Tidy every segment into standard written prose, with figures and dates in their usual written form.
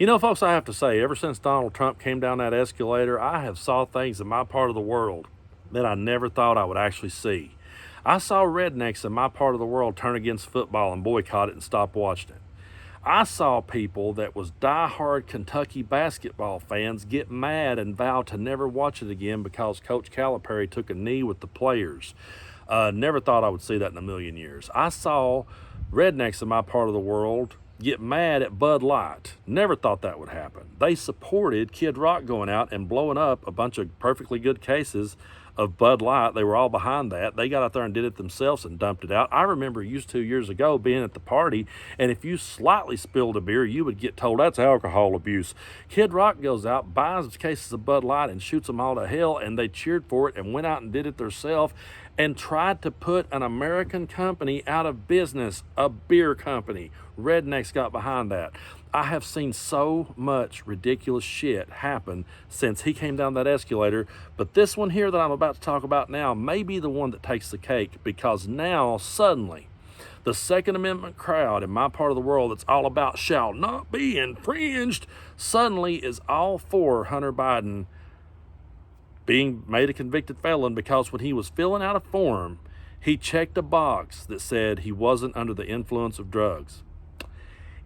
You know, folks, I have to say, ever since Donald Trump came down that escalator, I have saw things in my part of the world that I never thought I would actually see. I saw rednecks in my part of the world turn against football and boycott it and stop watching it. I saw people that was diehard Kentucky basketball fans get mad and vow to never watch it again because Coach Calipari took a knee with the players. Never thought I would see that in a million years. I saw rednecks in my part of the world get mad at Bud Light. Never thought that would happen. They supported Kid Rock going out and blowing up a bunch of perfectly good cases of Bud Light. They were all behind that. They got out there and did it themselves and dumped it out. I remember used 2 years ago being at the party, and if you slightly spilled a beer, you would get told that's alcohol abuse. Kid Rock goes out, buys cases of Bud Light, and shoots them all to hell, and they cheered for it and went out and did it themselves and tried to put an American company out of business, a beer company. Rednecks got behind that. I have seen so much ridiculous shit happen since he came down that escalator, but this one here that I'm about to talk about now may be the one that takes the cake, because now suddenly the Second Amendment crowd in my part of the world that's all about shall not be infringed suddenly is all for Hunter Biden being made a convicted felon, because when he was filling out a form, he checked a box that said he wasn't under the influence of drugs.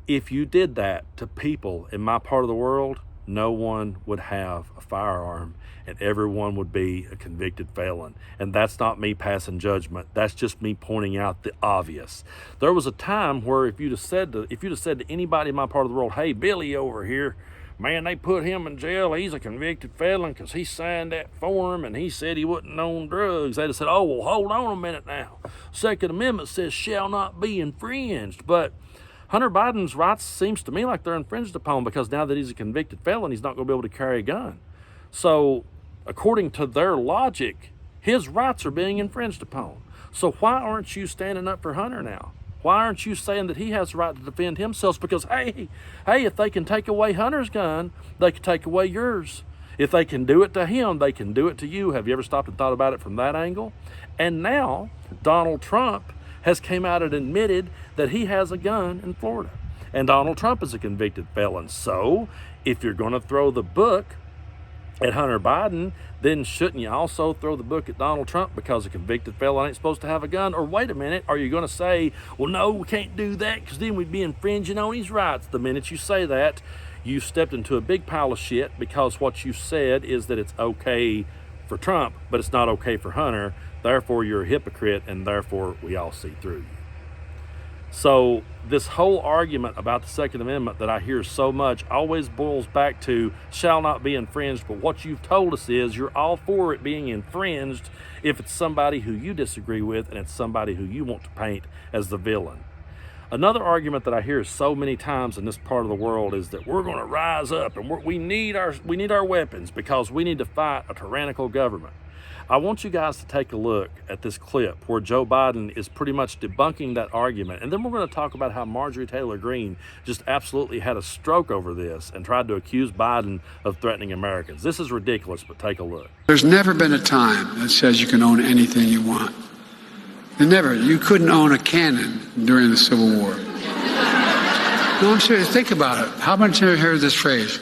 If you did that to people in my part of the world, no one would have a firearm and everyone would be a convicted felon. And that's not me passing judgment. That's just me pointing out the obvious. There was a time where if you'd have said to anybody in my part of the world, hey, Billy over here, man, they put him in jail. He's a convicted felon because he signed that form and he said he wasn't on drugs. They'd have said, oh, well, hold on a minute now. Second Amendment says shall not be infringed. But Hunter Biden's rights seems to me like they're infringed upon, because now that he's a convicted felon, he's not going to be able to carry a gun. So according to their logic, his rights are being infringed upon. So why aren't you standing up for Hunter now? Why aren't you saying that he has the right to defend himself? Because, hey, if they can take away Hunter's gun, they can take away yours. If they can do it to him, they can do it to you. Have you ever stopped and thought about it from that angle? And now Donald Trump has came out and admitted that he has a gun in Florida. And Donald Trump is a convicted felon. So if you're going to throw the book at Hunter Biden, then shouldn't you also throw the book at Donald Trump, because a convicted felon ain't supposed to have a gun? Or wait a minute, are you going to say, well, no, we can't do that because then we'd be infringing on his rights? The minute you say that, you stepped into a big pile of shit, because what you said is that it's okay for Trump, but it's not okay for Hunter. Therefore, you're a hypocrite, and therefore we all see through you. So this whole argument about the Second Amendment that I hear so much always boils back to shall not be infringed. But what you've told us is you're all for it being infringed if it's somebody who you disagree with and it's somebody who you want to paint as the villain. Another argument that I hear so many times in this part of the world is that we're going to rise up and we need our weapons because we need to fight a tyrannical government. I want you guys to take a look at this clip where Joe Biden is pretty much debunking that argument. And then we're going to talk about how Marjorie Taylor Greene just absolutely had a stroke over this and tried to accuse Biden of threatening Americans. This is ridiculous, but take a look. There's never been a time that says you can own anything you want. You couldn't own a cannon during the Civil War. No, I'm serious. Think about it. How much have you heard this phrase?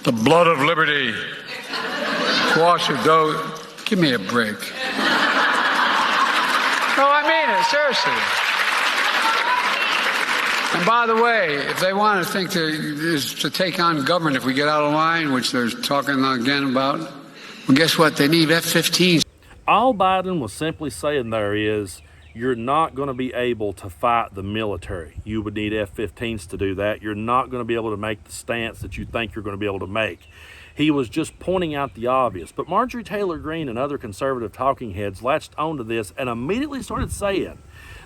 The blood of liberty. Wash your dough. Give me a break. No, I mean it, seriously. And by the way, if they want to think to take on government if we get out of line, which they're talking again about, well, guess what? They need F-15s. All Biden was simply saying there is you're not going to be able to fight the military. You would need F-15s to do that. You're not going to be able to make the stance that you think you're going to be able to make. He was just pointing out the obvious. But Marjorie Taylor Greene and other conservative talking heads latched onto this and immediately started saying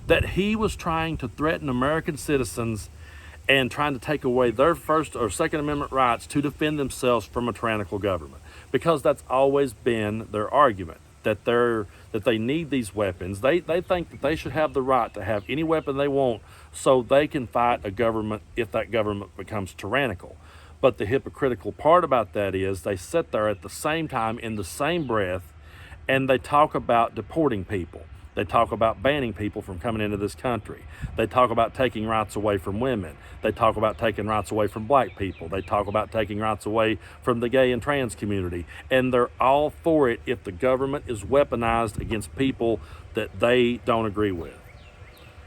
that he was trying to threaten American citizens and trying to take away their First or Second Amendment rights to defend themselves from a tyrannical government. Because that's always been their argument, that they need these weapons. They think that they should have the right to have any weapon they want so they can fight a government if that government becomes tyrannical. But the hypocritical part about that is they sit there at the same time in the same breath and they talk about deporting people. They talk about banning people from coming into this country. They talk about taking rights away from women. They talk about taking rights away from black people. They talk about taking rights away from the gay and trans community. And they're all for it if the government is weaponized against people that they don't agree with.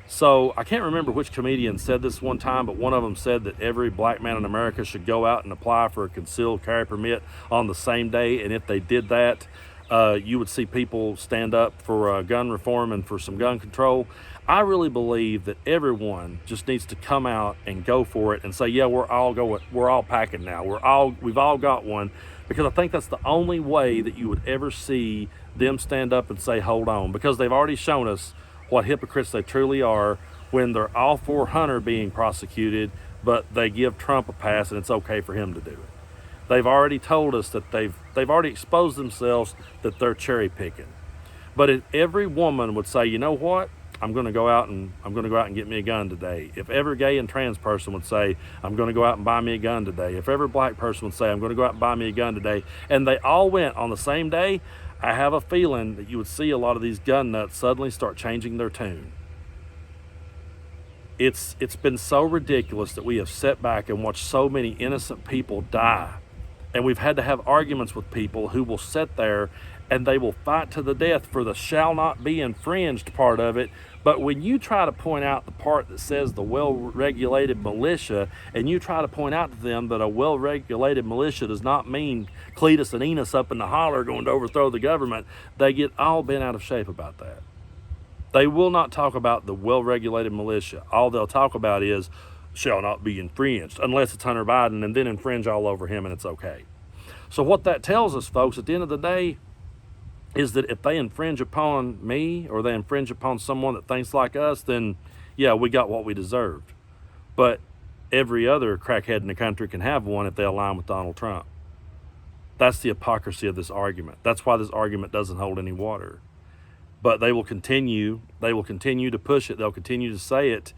So I can't remember which comedian said this one time, but one of them said that every black man in America should go out and apply for a concealed carry permit on the same day. And if they did that, you would see people stand up for gun reform and for some gun control. I really believe that everyone just needs to come out and go for it and say, yeah, we're all packing now. We've all got one, because I think that's the only way that you would ever see them stand up and say, hold on, because they've already shown us what hypocrites they truly are when they're all for Hunter being prosecuted, but they give Trump a pass and it's okay for him to do it. They've already told us that they've already exposed themselves that they're cherry picking. But if every woman would say, you know what, I'm going to go out and get me a gun today. If every gay and trans person would say, I'm going to go out and buy me a gun today. If every black person would say, I'm going to go out and buy me a gun today, and they all went on the same day, I have a feeling that you would see a lot of these gun nuts suddenly start changing their tune. It's been so ridiculous that we have sat back and watched so many innocent people die. And we've had to have arguments with people who will sit there and they will fight to the death for the shall not be infringed part of it. But when you try to point out the part that says the well-regulated militia, and you try to point out to them that a well-regulated militia does not mean Cletus and Enos up in the holler going to overthrow the government, they get all bent out of shape about that. They will not talk about the well-regulated militia. All they'll talk about is shall not be infringed, unless it's Hunter Biden, and then infringe all over him and it's okay. So what that tells us, folks, at the end of the day, is that if they infringe upon me or they infringe upon someone that thinks like us, then yeah, we got what we deserved. But every other crackhead in the country can have one if they align with Donald Trump. That's the hypocrisy of this argument. That's why this argument doesn't hold any water. But they will continue to push it. They'll continue to say it.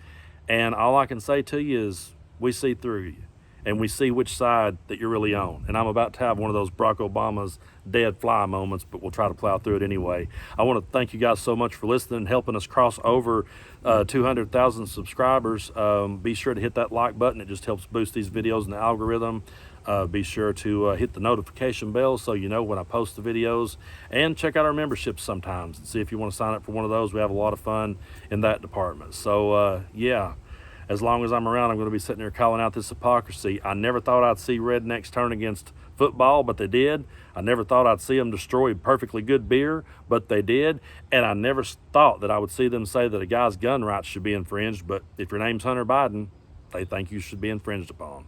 And all I can say to you is we see through you. And we see which side that you're really on. And I'm about to have one of those Barack Obama's dead fly moments, but we'll try to plow through it anyway. I want to thank you guys so much for listening and helping us cross over 200,000 subscribers. Be sure to hit that like button. It just helps boost these videos in the algorithm. Be sure to hit the notification bell so you know when I post the videos. And check out our memberships sometimes and see if you want to sign up for one of those. We have a lot of fun in that department. So, yeah. As long as I'm around, I'm going to be sitting here calling out this hypocrisy. I never thought I'd see rednecks turn against football, but they did. I never thought I'd see them destroy perfectly good beer, but they did. And I never thought that I would see them say that a guy's gun rights should be infringed, but if your name's Hunter Biden, they think you should be infringed upon.